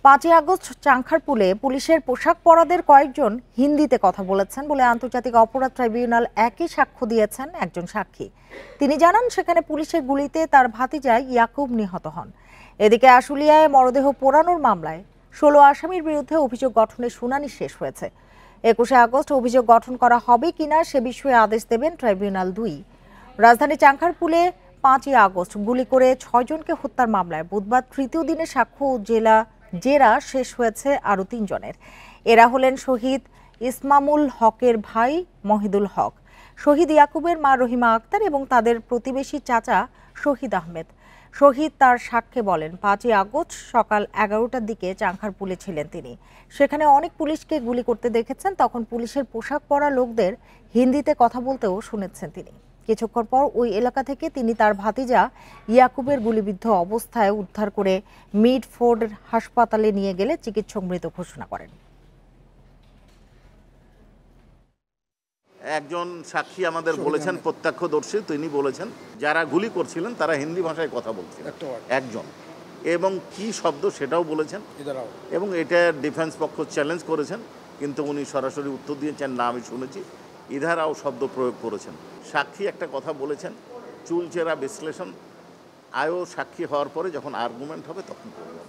5ই August চাংখারপুলে পুলিশের পোশাক পরাদের কয়েকজন হিন্দিতে কথা বলেছেন বলে আন্তর্জাতিক অপরাধ ট্রাইব্যুনাল একই সাক্ষ্য দিয়েছেন একজন সাক্ষী। তিনি জানান সেখানে পুলিশের গুলিতে তার ভাতিজা ইয়াকুব নিহত হন। এদিকে আশুলিয়ায় মরদেহ পোড়ানোর মামলায় 16 আসামির বিরুদ্ধে অভিযোগ গঠনের শুনানি শেষ হয়েছে। 21 আগস্ট অভিযোগ গঠন করা হবে কিনা সে বিষয়ে আদেশ দেবেন ট্রাইব্যুনাল 2। রাজধানী চাংখারপুলে 5ই আগস্ট গুলি করে 6 জনকে হত্যার মামলায় বুধবার তৃতীয় দিনে সাক্ষ্য ও জেরা শেষ হয়েছে আরও 3 জনের। এরা হলেন শহীদ ইসমামুল হকের ভাই মহিদুল হক, শহীদ ইয়াকুবের মা রহিমা আক্তার এবং তাদের প্রতিবেশী চাচা শহীদ আহমেদ। শহীদ তার সাক্ষ্যে বলেন, 5ই আগস্ট সকাল 11টার দিকে চাংখারপুলে ছিলেন তিনি। সেখানে অনেক পুলিশকে গুলি করতে দেখেছেন। তখন পুলিশের পোশাক পরা লোকদের হিন্দিতে কথা বলতেও শুনেছেন তিনি। কিছুক্ষণ পর ওই এলাকা থেকে তিনি তার ভাতিজা ইয়াকুবের গুলিবিদ্ধ অবস্থায় উদ্ধার করে মিডফোর্ড হাসপাতালে নিয়ে গেলে চিকিৎসক মৃত ঘোষণা করেন। একজন সাক্ষী আমাদের বলেছেন, প্রত্যক্ষদর্শী, তিনি বলেছেন যারা গুলি করছিলেন তারা হিন্দি ভাষায় কথা বলছিলেন একজন, এবং কি শব্দ সেটাও বলেছেন, এবং এটা ডিফেন্স পক্ষ চ্যালেঞ্জ করেছেন, কিন্তু উনি সরাসরি উত্তর দিয়েছেন না আমি শুনেছি, ইধারাও শব্দ প্রয়োগ করেছেন। সাক্ষী একটা কথা বলেছেন, চুলচেরা বিশ্লেষণ আয়ও সাক্ষী হওয়ার পরে যখন আর্গুমেন্ট হবে তখন করবে।